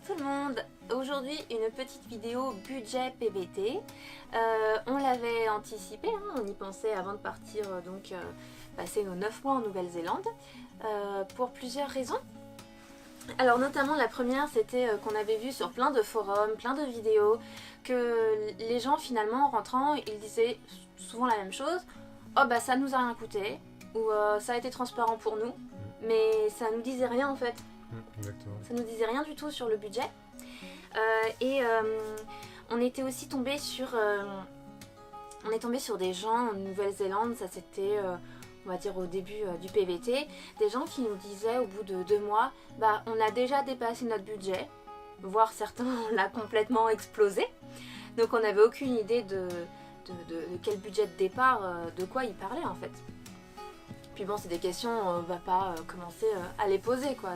tout le monde. Aujourd'hui une petite vidéo budget PVT. On l'avait anticipé, hein, on y pensait avant de partir passer nos 9 mois en Nouvelle-Zélande pour plusieurs raisons. Alors notamment la première c'était qu'on avait vu sur plein de forums, plein de vidéos que les gens finalement en rentrant ils disaient souvent la même chose. Oh bah ça nous a rien coûté ou ça a été transparent pour nous mais ça nous disait rien en fait. Exactement. Ça nous disait rien du tout sur le budget. On était aussi tombé sur des gens en Nouvelle-Zélande, ça c'était on va dire au début du PVT, des gens qui nous disaient au bout de 2 mois, bah on a déjà dépassé notre budget, voire certains on l'a complètement explosé. Donc on n'avait aucune idée de quel budget de départ, de quoi ils parlaient en fait. Puis bon, c'est des questions, on va pas commencer à les poser quoi,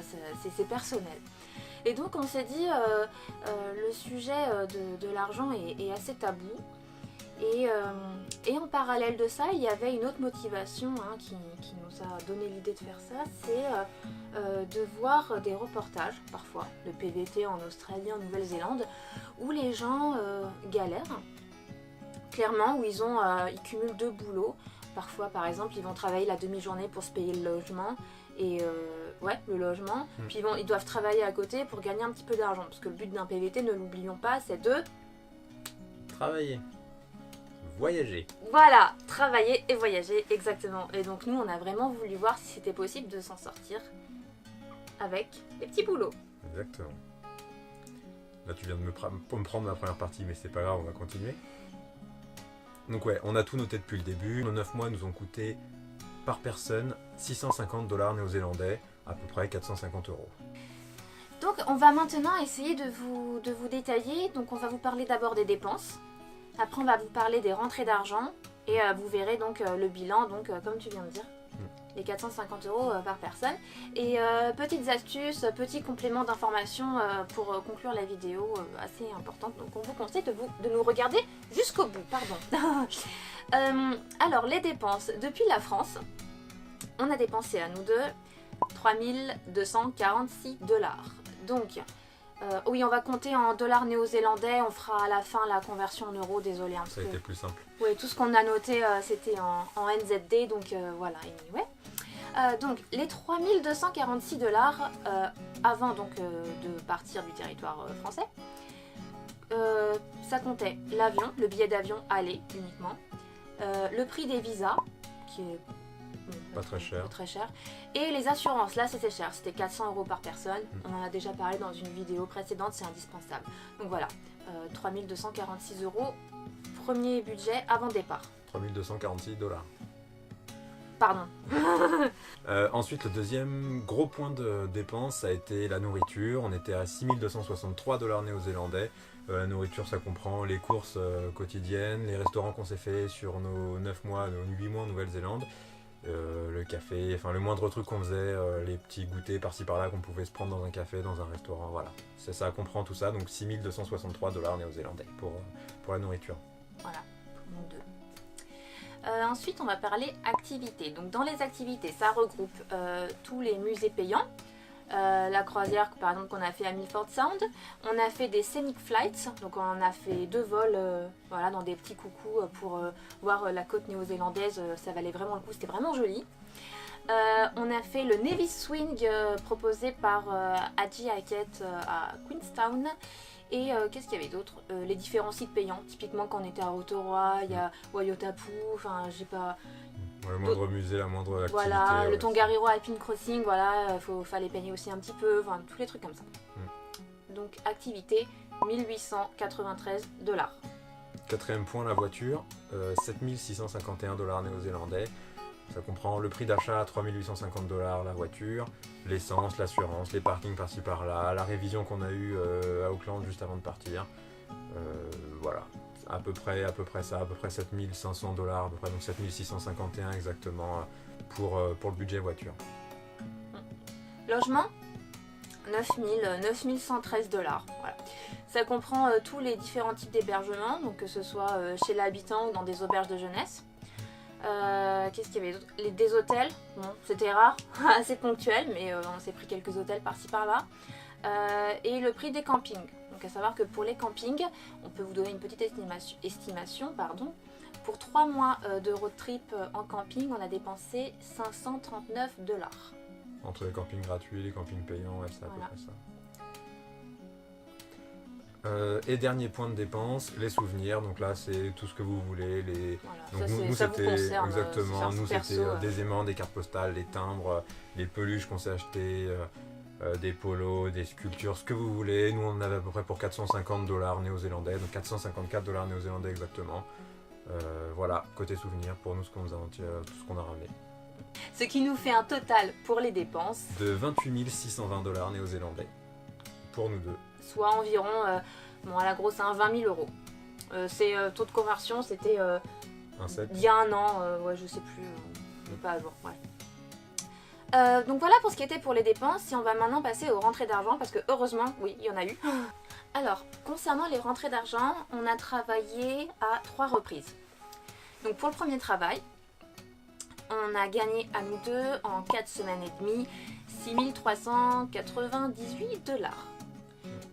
c'est personnel. Et donc on s'est dit, le sujet de l'argent est assez tabou. Et en parallèle de ça, il y avait une autre motivation qui nous a donné l'idée de faire ça, c'est de voir des reportages, parfois, de PVT en Australie, en Nouvelle-Zélande, où les gens galèrent, clairement, où ils cumulent 2 boulots. Parfois, par exemple, ils vont travailler la demi-journée pour se payer le logement, le logement, puis ils doivent travailler à côté pour gagner un petit peu d'argent, parce que le but d'un PVT, ne l'oublions pas, c'est de... Travailler. Voyager. Voilà, travailler et voyager, exactement. Et donc nous, on a vraiment voulu voir si c'était possible de s'en sortir avec les petits boulots. Exactement. Là, tu viens de me prendre ma première partie, mais c'est pas grave, on va continuer. Donc ouais, on a tout noté depuis le début. Nos 9 mois nous ont coûté par personne 650 $ néo-zélandais, à peu près 450 €. Donc on va maintenant essayer de vous détailler. Donc on va vous parler d'abord des dépenses. Après on va vous parler des rentrées d'argent. Et vous verrez donc le bilan, comme tu viens de dire. Les 450 € par personne. Et petites astuces, petits compléments d'information pour conclure la vidéo assez importante. Donc on vous conseille de nous regarder jusqu'au bout. Alors les dépenses. Depuis la France, on a dépensé à nous deux 3246 $. Donc oui, on va compter en dollars néo-zélandais, on fera à la fin la conversion en euros, désolé. Ça a été plus simple. Oui, tout ce qu'on a noté c'était en NZD, donc voilà, anyway. Donc les 3246 $ avant de partir du territoire français, ça comptait l'avion, le billet d'avion aller uniquement, le prix des visas, qui est pas très cher. Et les assurances, là c'était cher, c'était 400 € par personne. On en a déjà parlé dans une vidéo précédente, c'est indispensable. Donc voilà, 3246 €, premier budget avant départ. 3246 $. Pardon. Ensuite, le deuxième gros point de dépense, ça a été la nourriture. On était à 6263 $ néo-zélandais. La nourriture, ça comprend les courses quotidiennes, les restaurants qu'on s'est fait sur nos 9 mois, nos 8 mois en Nouvelle-Zélande. Le café, enfin le moindre truc qu'on faisait, les petits goûters par-ci par-là qu'on pouvait se prendre dans un café, dans un restaurant, voilà. Ça comprend tout ça, donc 6263 $ néo-zélandais pour la nourriture. Voilà, pour nous deux. Ensuite, on va parler activités. Donc dans les activités, ça regroupe tous les musées payants. La croisière par exemple qu'on a fait à Milford Sound, on a fait des scenic flights, donc on a fait 2 vols dans des petits coucous pour voir la côte néo-zélandaise, ça valait vraiment le coup, c'était vraiment joli. On a fait le Navy Swing proposé par Haji Hackett à Queenstown. Et qu'est-ce qu'il y avait d'autre, les différents sites payants, typiquement quand on était à Rotorua, il y a Waiotapu, enfin j'ai pas... Le moindre musée, la moindre activité. Voilà, le Tongariro Alpine Crossing, voilà, fallait payer aussi un petit peu, enfin tous les trucs comme ça. Donc activité, 1893 $. Quatrième point, la voiture, 7651 $ néo-zélandais. Ça comprend le prix d'achat à 3850 $ la voiture, l'essence, l'assurance, les parkings par-ci par-là, la révision qu'on a eue à Auckland juste avant de partir. Voilà, à peu près 7500 $, à peu près, donc 7651 exactement pour le budget voiture. Logement, 9113 $. Voilà. Ça comprend tous les différents types d'hébergements, donc que ce soit chez l'habitant ou dans des auberges de jeunesse. Qu'est-ce qu'il y avait d'autre? Des hôtels, bon, c'était rare, assez ponctuel, mais on s'est pris quelques hôtels par-ci par-là. et le prix des campings. Donc à savoir que pour les campings, on peut vous donner une petite estimation. Pour 3 mois de road trip en camping, on a dépensé 539 $. Entre les campings gratuits et les campings payants, ouais, c'est à peu près ça. Et dernier point de dépense, les souvenirs. Donc là, c'est tout ce que vous voulez. Voilà, donc nous ça vous c'était concerne, exactement. Nous perso, c'était des aimants, des cartes postales, les timbres, les peluches qu'on s'est achetés, des polos, des sculptures, ce que vous voulez. Nous, on en avait à peu près pour 450 $ néo-zélandais, donc 454 $ néo-zélandais exactement. Voilà, côté souvenirs pour nous, tout ce qu'on a ramené. Ce qui nous fait un total pour les dépenses de 28 620 $, néo-zélandais pour nous deux. Soit environ, à la grosse, 20 000 €. C'est taux de conversion, c'était il y a un an, je sais plus, mais pas à jour. Ouais. Donc voilà pour ce qui était pour les dépenses. Et on va maintenant passer aux rentrées d'argent parce que heureusement, oui, il y en a eu. Alors, concernant les rentrées d'argent, on a travaillé à 3 reprises. Donc pour le premier travail, on a gagné à nous deux en 4 semaines et demie 6 398 $.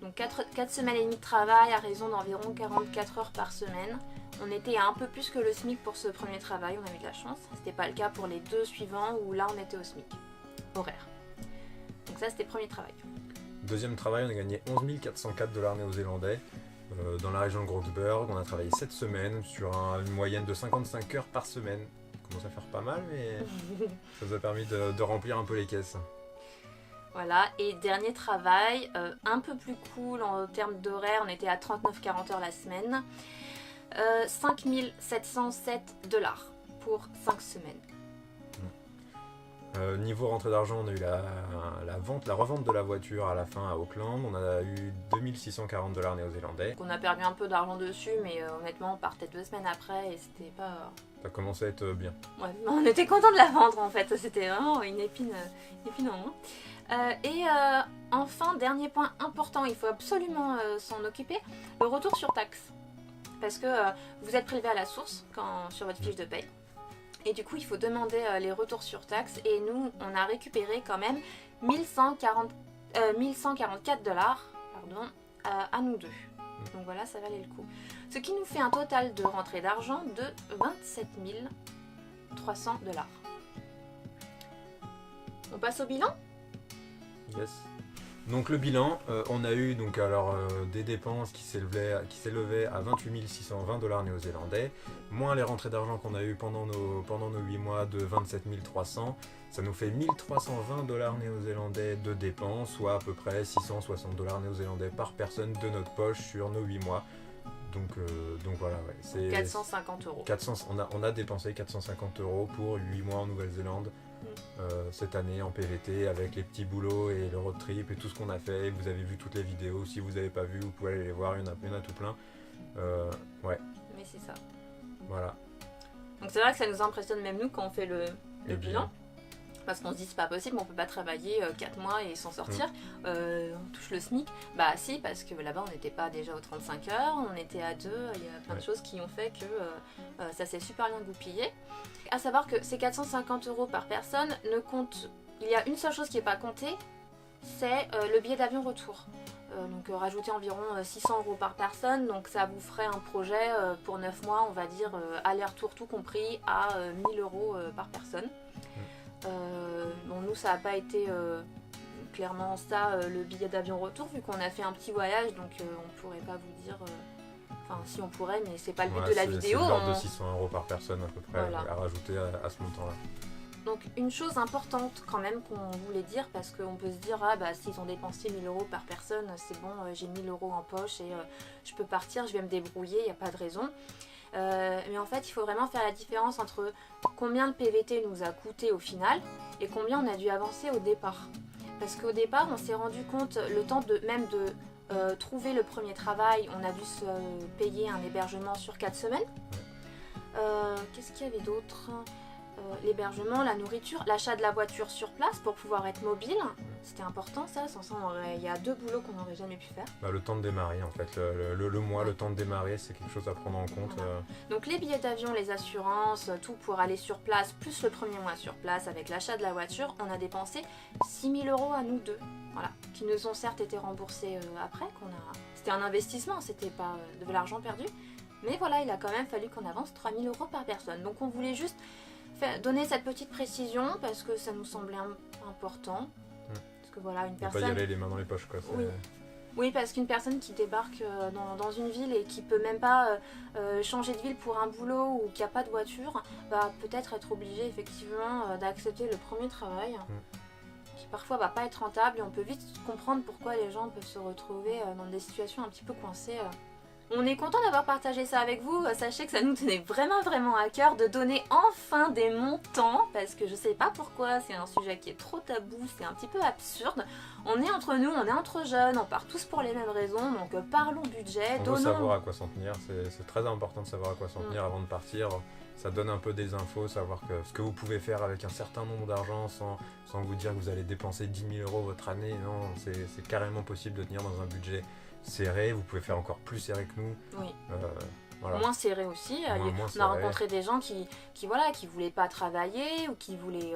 Donc 4 semaines et demie de travail à raison d'environ 44 heures par semaine. On était à un peu plus que le SMIC pour ce premier travail, on a eu de la chance. C'était pas le cas pour les 2 suivants où là on était au SMIC horaire. Donc ça c'était le premier travail. Deuxième travail, on a gagné 11 404 $ néo-zélandais dans la région de Grogsburg. On a travaillé 7 semaines sur une moyenne de 55 heures par semaine. Ça commence à faire pas mal, mais ça nous a permis de remplir un peu les caisses. Voilà, et dernier travail, un peu plus cool en termes d'horaire, on était à 39-40 heures la semaine. 5 707 $ pour 5 semaines. Niveau rentrée d'argent, on a eu la revente de la voiture à la fin à Auckland. On a eu 2640 $ néo-zélandais. Donc on a perdu un peu d'argent dessus, mais honnêtement, on partait 2 semaines après et c'était pas... Ça commençait à être bien. Ouais, on était content de la vendre en fait, c'était vraiment une épine en moins. Enfin, dernier point important, il faut absolument s'en occuper, le retour sur taxe. Parce que vous être prélevé à la source sur votre fiche de paye. Et du coup, il faut demander les retours sur taxe. Et nous, on a récupéré quand même 1144 $ à nous deux. Donc voilà, ça valait le coup. Ce qui nous fait un total de rentrée d'argent de 27 300 $. On passe au bilan ? Yes. Donc le bilan, on a eu des dépenses qui s'élevaient à 28 620 $ néo-zélandais, moins les rentrées d'argent qu'on a eues pendant nos 8 mois de 27 300. Ça nous fait 1320 $ néo-zélandais de dépenses, soit à peu près 660 $ néo-zélandais par personne de notre poche sur nos 8 mois. Donc voilà, ouais, c'est 450 €. On a dépensé 450 € pour 8 mois en Nouvelle-Zélande cette année en PVT avec les petits boulots et le road trip et tout ce qu'on a fait. Vous avez vu toutes les vidéos, si vous n'avez pas vu, vous pouvez aller les voir, il y en a tout plein. Ouais. Mais c'est ça. Voilà. Donc c'est vrai que ça nous impressionne même nous quand on fait le bilan. Parce qu'on se dit c'est pas possible, on peut pas travailler 4 mois et s'en sortir, on touche le SMIC. Bah si, parce que là-bas on n'était pas déjà aux 35 heures, on était à 2, il y a plein de choses qui ont fait que ça s'est super bien goupillé. À savoir que ces 450 € par personne ne comptent, il y a une seule chose qui n'est pas comptée, c'est le billet d'avion retour. Donc rajouter environ 600 € par personne, donc ça vous ferait un projet pour 9 mois, on va dire aller-retour tout compris à 1000 € par personne. Bon, nous ça n'a pas été clairement ça le billet d'avion retour vu qu'on a fait un petit voyage, donc on pourrait pas vous dire enfin si on pourrait, mais c'est pas le but de la vidéo. C'est l'ordre de 600 € par personne à peu près, voilà, à rajouter à ce montant là. Donc une chose importante quand même qu'on voulait dire, parce qu'on peut se dire s'ils ont dépensé 1000 € par personne, c'est bon, j'ai 1000 € en poche et je peux partir, je vais me débrouiller, il n'y a pas de raison. Mais en fait il faut vraiment faire la différence entre combien le PVT nous a coûté au final et combien on a dû avancer au départ. Parce qu'au départ on s'est rendu compte, le temps de trouver le premier travail, on a dû se payer un hébergement sur 4 semaines. Qu'est-ce qu'il y avait d'autre ? l'hébergement, la nourriture, l'achat de la voiture sur place pour pouvoir être mobile. C'était important ça, sans ça il y a 2 boulots qu'on n'aurait jamais pu faire. Le temps de démarrer en fait, le mois, le temps de démarrer, c'est quelque chose à prendre en compte. Voilà. Donc les billets d'avion, les assurances, tout pour aller sur place, plus le premier mois sur place avec l'achat de la voiture, on a dépensé 6 000 € à nous deux. Voilà, qui nous ont certes été remboursés après, c'était un investissement, c'était pas de l'argent perdu. Mais voilà, il a quand même fallu qu'on avance 3 000 € par personne. Donc on voulait juste donner cette petite précision parce que ça nous semblait important. Parce que voilà, une personne... pas y aller les mains dans les poches quoi. Oui, parce qu'une personne qui débarque dans une ville et qui peut même pas changer de ville pour un boulot ou qui n'a pas de voiture, va peut-être être obligée effectivement d'accepter le premier travail. Qui parfois va pas être rentable et on peut vite comprendre pourquoi les gens peuvent se retrouver dans des situations un petit peu coincées. On est content d'avoir partagé ça avec vous. Sachez que ça nous tenait vraiment à cœur de donner enfin des montants parce que je sais pas pourquoi, c'est un sujet qui est trop tabou, c'est un petit peu absurde. On est entre nous, on est entre jeunes, on part tous pour les mêmes raisons, donc parlons budget, donnons... On veut savoir à quoi s'en tenir, c'est très important de savoir à quoi s'en tenir avant de partir. Ça donne un peu des infos, savoir ce que vous pouvez faire avec un certain nombre d'argent sans vous dire que vous allez dépenser 10 000 € votre année. Non, c'est carrément possible de tenir dans un budget serré, vous pouvez faire encore plus serré que nous. Oui. Voilà. Moins serré aussi. On a rencontré des gens qui voulaient pas travailler ou qui voulaient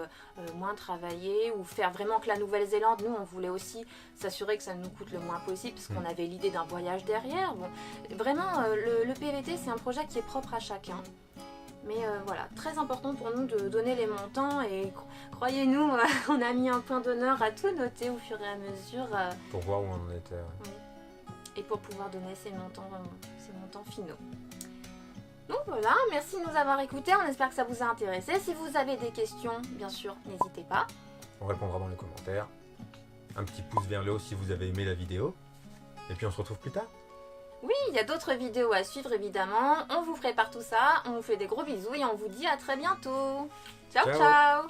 moins travailler ou faire vraiment que la Nouvelle-Zélande. Nous, on voulait aussi s'assurer que ça nous coûte le moins possible parce qu'on avait l'idée d'un voyage derrière. Bon, vraiment, le PVT, c'est un projet qui est propre à chacun. Mais voilà, très important pour nous de donner les montants et croyez-nous, on a mis un point d'honneur à tout noter au fur et à mesure. Pour voir où on en était. Oui. Et pour pouvoir donner ces montants finaux. Donc voilà, merci de nous avoir écoutés, on espère que ça vous a intéressé. Si vous avez des questions, bien sûr, n'hésitez pas. On répondra dans les commentaires. Un petit pouce vers le haut si vous avez aimé la vidéo. Et puis on se retrouve plus tard. Oui, il y a d'autres vidéos à suivre évidemment. On vous prépare tout ça, on vous fait des gros bisous et on vous dit à très bientôt. Ciao, ciao.